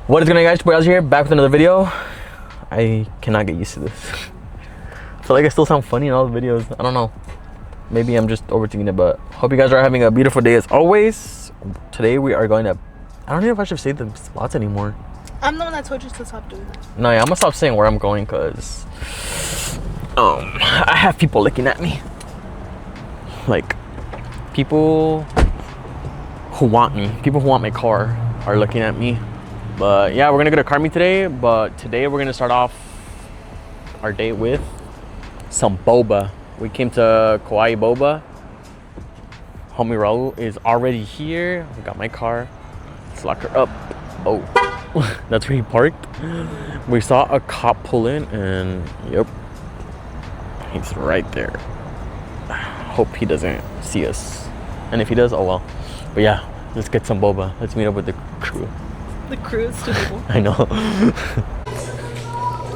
What is going on, guys? Boy, here, back with another video. I cannot get used to this. I feel like I still sound funny in all the videos. I don't know. Maybe I'm just overthinking it, but hope you guys are having a beautiful day as always. Today we are going to... I don't know if I should say the spots anymore. I'm the one that told you to stop doing that. No, yeah, I'm gonna stop saying where I'm going because I have people looking at me. Like, people who want me, people who want my car are looking at me. But yeah, we're gonna go to car meet today, but today we're gonna start off our day with some boba. We came to Kauai Boba. Homie Raul is already here. We got my car. Let's lock her up. Oh, that's where he parked. We saw a cop pull in and yep, he's right there. Hope he doesn't see us. And if he does, oh well. But yeah, let's get some boba. Let's meet up with the crew. The crew is two people. I know. Are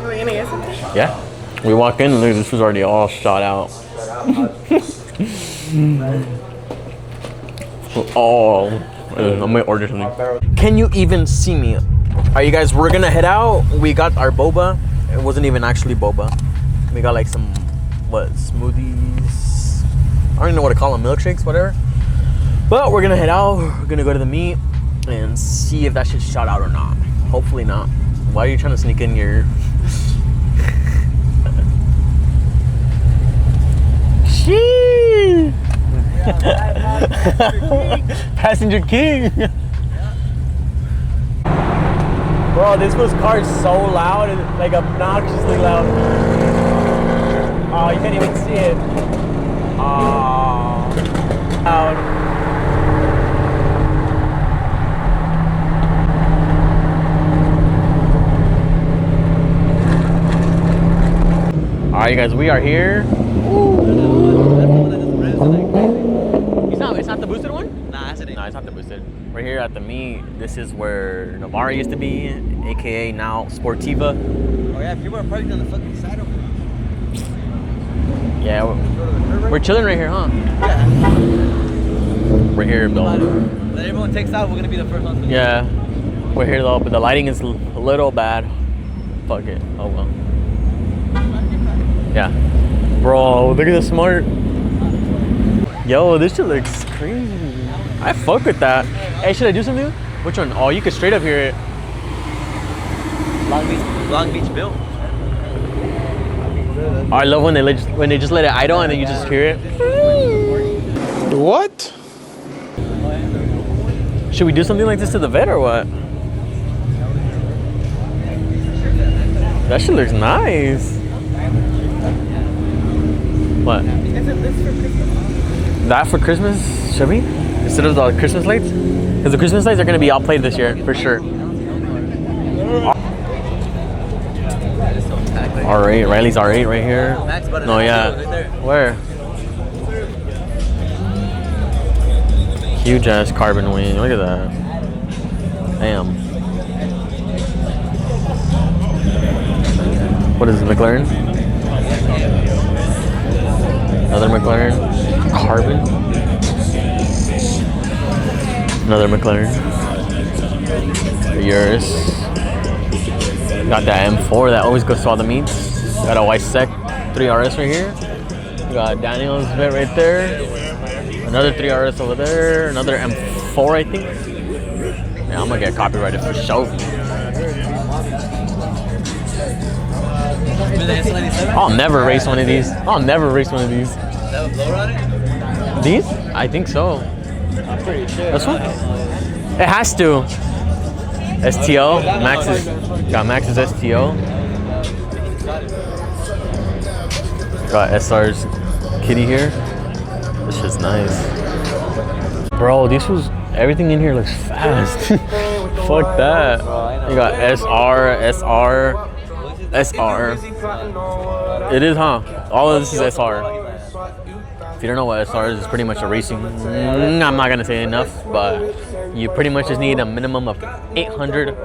we gonna get something? Yeah. We walk in and look, this was already all shot out. Oh, I'm gonna order something. Can you even see me? Alright, you guys, we're gonna head out. We got our boba. It wasn't even actually boba. We got like some, what, smoothies? I don't even know what to call them, milkshakes, whatever. But we're gonna head out. We're gonna go to the meet and see if that shit's shot out or not. Hopefully not. Why are you trying to sneak in your... Sheesh! Passenger king. Bro, this was car so loud, like obnoxiously loud. Oh, you can't even see it. Oh, loud. All right, you guys, we are here. It's not the boosted one? Nah, that's it. No, it's not the boosted. We're here at the meet. This is where Navarra used to be, aka now Sportiva. Oh yeah, people are parked on the fucking side over there. Yeah, we're chilling right here, huh? Yeah. We're here, though. When everyone takes out, we're gonna be the first ones to Yeah, we're here though, but the lighting is a little bad. Fuck it. Oh well. Yeah. Bro, look at the smart. Yo, this shit looks crazy. I fuck with that. Hey, should I do something? Which one? Oh, you could straight up hear it. Long Beach Bill. Oh, I love when they just let it idle and then you just hear it. What? Should we do something like this to the vet or what? That shit looks nice. What? Is it this for Christmas? That for Christmas? Should we? Instead of the Christmas lights? Because the Christmas lights are going to be outplayed this year, for sure. R8, Riley's R8 right here. No, yeah. Where? Huge ass carbon wing. Look at that. Damn. What is it, McLaren? Another McLaren. Carbon. Another McLaren. Yours. Got that M4 that always goes to all the meets. Got a Y-Sec 3RS right here. We got Daniel's vet right there. Another 3RS over there. Another M4, I think. Yeah, I'm gonna get copyrighted for sure. I'll never race one of these. I'll never race one of these. That was lower on it? These? I think so. I'm pretty sure. This one? It has to. STO. Got Max's STO. Got SR's kitty here. This shit's nice. Bro, everything in here looks fast. Fuck that. You got SR. It is, huh? All of this is SR. If you don't know what SR is, it's pretty much a racing. I'm not gonna say enough, but you pretty much just need a minimum of 800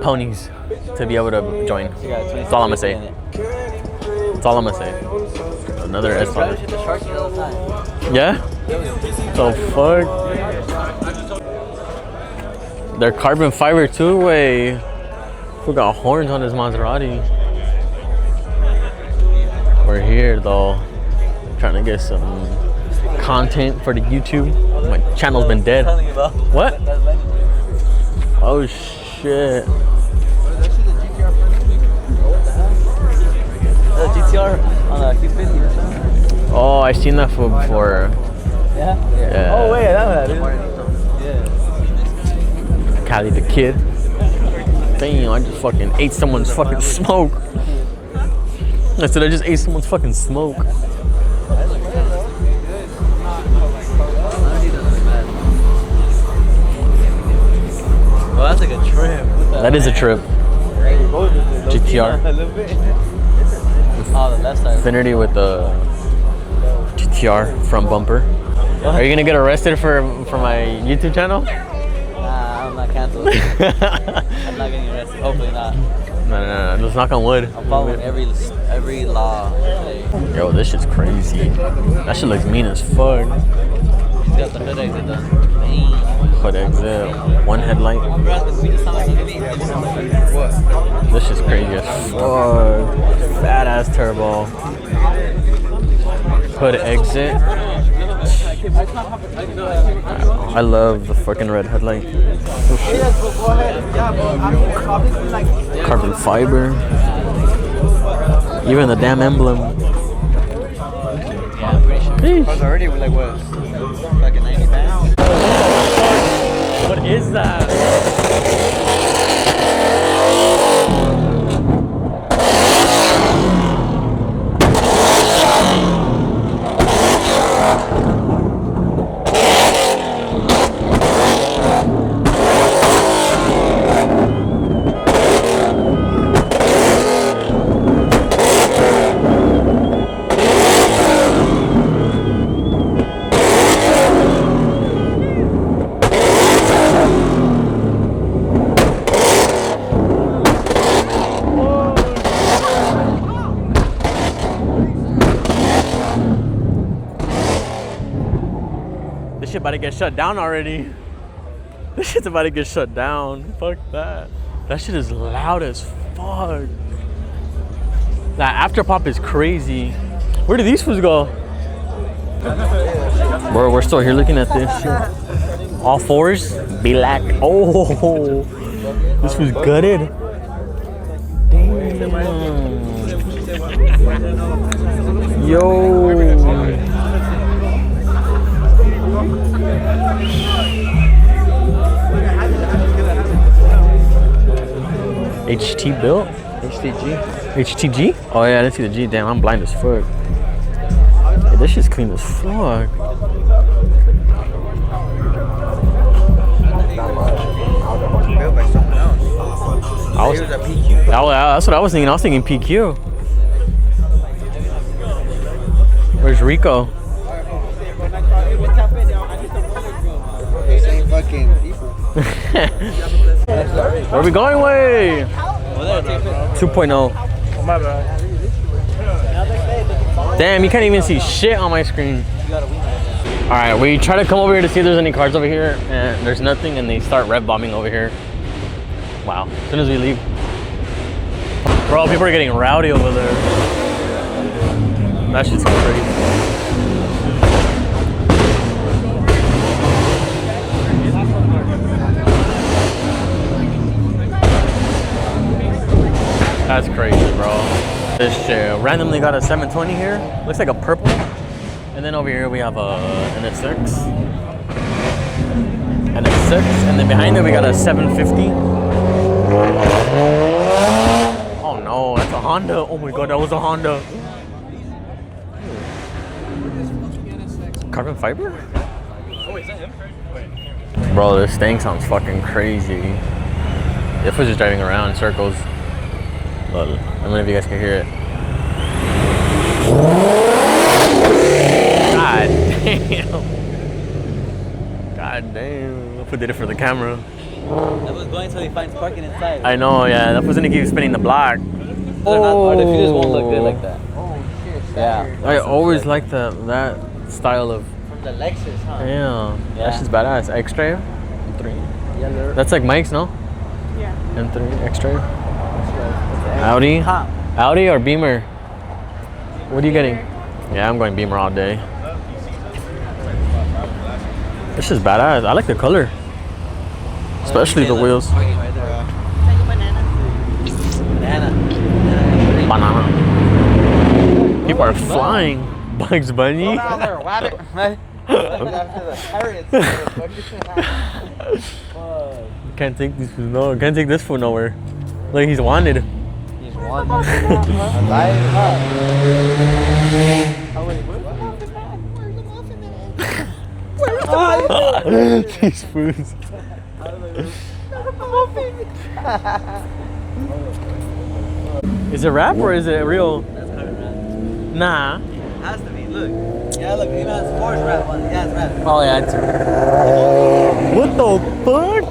ponies to be able to join. That's all I'm gonna say. That's all I'm gonna say. Another SR. Yeah? The fuck? They're carbon fiber two-way. Who got horns on his Maserati? We're here though, trying to get some content for the YouTube. My channel's been dead. What? Oh shit. The GTR on a 250. Oh, I've seen that food before. Yeah? Oh wait, that one. Yeah. Cali the Kid. Damn, I just fucking ate someone's fucking smoke. I said I just ate someone's fucking smoke. Well, that's like a trip. That is a trip. GTR. Oh, the left side. Infinity with the GTR front bumper. Are you gonna get arrested for my YouTube channel? Nah, I'm not canceled. I'm not getting arrested. Hopefully not. No. Let's knock on wood. I'm following every law. Yo, this shit's crazy. That shit looks mean as fuck. He's got the hood exit done. Hood exit, one headlight. This shit's crazy as fuck. Fat ass turbo. Hood exit. I love the fucking red headlight. Carbon fiber. Even the damn emblem. Yeah, I'm pretty sure. Cars already were like what? Fucking 90 pounds? What is that? This shit about to get shut down already. This shit's about to get shut down. Fuck that. That shit is loud as fuck. That after pop is crazy. Where did these fools go? We're still here looking at this shit. All fours, black. Oh, this was gutted. Damn. Yo. HT built? HTG. HTG? Oh yeah, I didn't see the G. Damn, I'm blind as fuck. Yeah, this shit's clean as fuck. That's what I was thinking. I was thinking PQ. Where's Rico? Fucking people. Where are we going? Way 2.0. My bad. Damn, you can't even see shit on my screen. All right, we try to come over here to see if there's any cars over here, and there's nothing, and they start rev bombing over here. Wow, as soon as we leave. Bro, people are getting rowdy over there. That shit's crazy. That's crazy, bro. This shit randomly got a 720 here. Looks like a purple. And then over here we have a NSX. NSX, and then behind it we got a 750. Oh no, that's a Honda. Oh my god, that was a Honda. Carbon fiber? Oh, is that him? Bro, this thing sounds fucking crazy. If we're just driving around in circles. Well, I don't know if you guys can hear it. God damn. God damn. If we did it for the camera. That was going until he finds parking inside. I know, yeah. That was gonna keep spinning the block. Or the fuses won't look good like that. Oh shit. Yeah. I always liked that style of. From the Lexus, huh? Yeah. That's just badass. X-Drive 3. Yellow. That's like Mike's, no? Yeah. M3 extra. Audi. Huh. Audi or Beamer? What are you getting? Yeah, I'm going Beamer all day. This is badass. I like the color, especially the wheels. Parking right there. Like a banana. Banana. Banana. People are flying. Bugs Bunny. Can't take this food. No, can't take this food nowhere. Like he's wanted. He's one. Alive. These foods. Is it rap or is it real? That's kind of rap. Nah. Has to be. Look. Yeah, look. Even has force rap on it. Yeah, it's rap. Oh yeah. It's... What the fuck?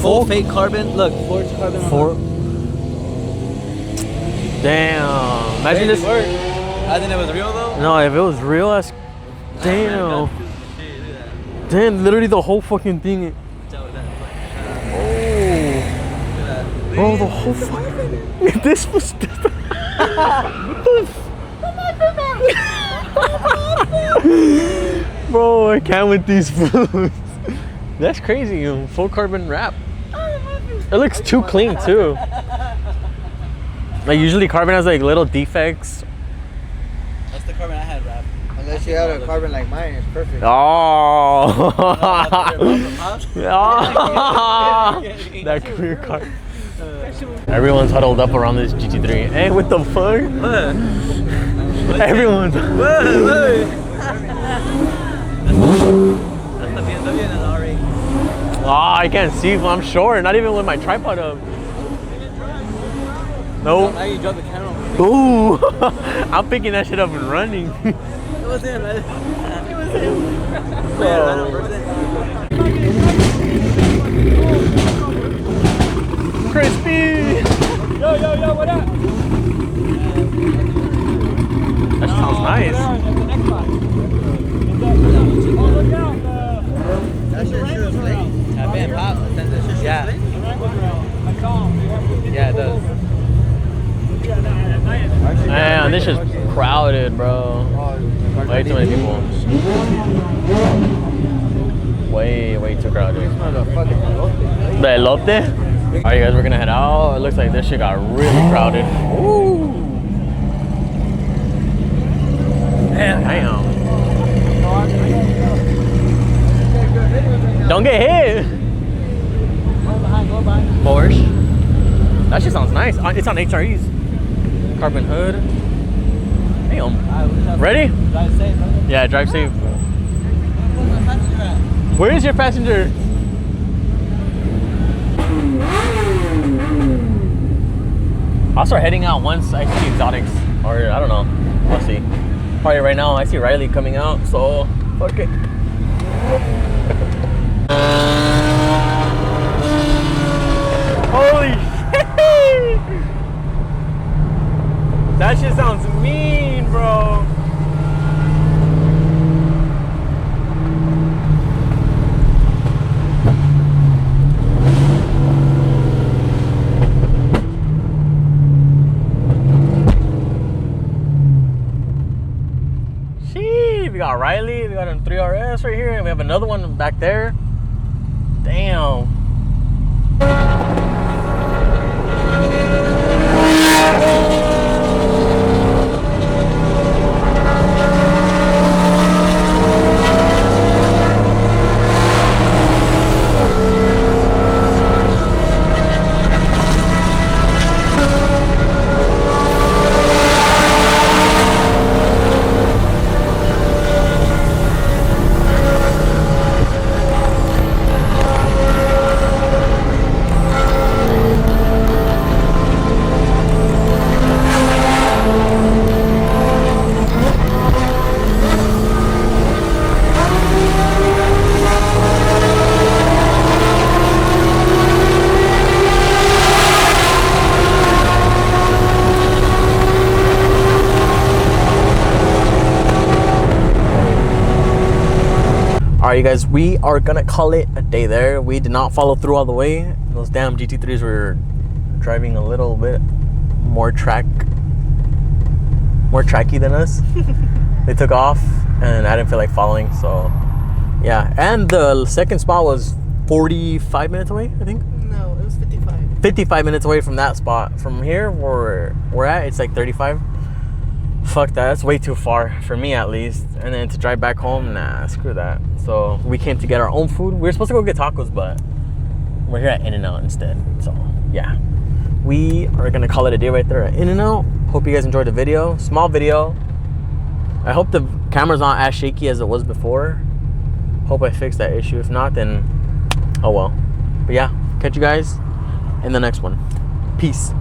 Full fake carbon. Look, forged carbon. Damn. Imagine this. I think it was real though. No, if it was real, that's. Damn. Damn, literally the whole fucking thing. Oh. Bro, the whole fucking. This was. Bro, I can't with these foods. That's crazy. Full carbon wrap. It looks too clean too. Like usually carbon has like little defects. That's the carbon I had wrap. Unless you have a carbon like mine, it's perfect. Oh. That clear carbon. Everyone's huddled up around this GT3. Hey, what the fuck? Everyone's. That's the BMW and an R8. Ah, I can't see. I'm short. Not even with my tripod up. Nope. Now you drop the camera. Ooh. I'm picking that shit up and running. It was him, man. It was him. Random person. Crispy. Yo, what up? That sounds nice. That's the next one. Oh, look out. That shit shows late. That band pops. Yeah. Yeah, it does. Man, this is crowded, bro. Way too many people. Way too crowded. The elote? Alright guys, we're gonna head out. It looks like this shit got really crowded. Ooh. Damn. Don't get hit. Porsche. That shit sounds nice. It's on HREs. Carbon hood. Damn. Ready? Drive safe, brother. Yeah, drive safe. Where is your passenger? I'll start heading out once I see exotics. Or I don't know. We'll see. Probably right now I see Riley coming out, so fuck it. Holy shit! That shit sounds mean, bro. Shit, we got Riley, we got a 3RS right here, and we have another one back there. Damn. right, you guys, we are gonna call it a day there. We did not follow through all the way. Those damn GT3s were driving a little bit more tracky than us. They took off and I didn't feel like following, so yeah. And the second spot was 45 minutes away, I think. No, it was 55. 55 minutes away from that spot. From here where we're at, it's like 35. Fuck that, that's way too far for me at least. And then to drive back home, nah, screw that. So we came to get our own food. We were supposed to go get tacos, but we're here at In-N-Out instead. So yeah, we are gonna call it a day right there at In-N-Out. Hope you guys enjoyed the video. Small video. I hope the camera's not as shaky as it was before. Hope I fixed that issue. If not, then oh well. But yeah, catch you guys in the next one. Peace.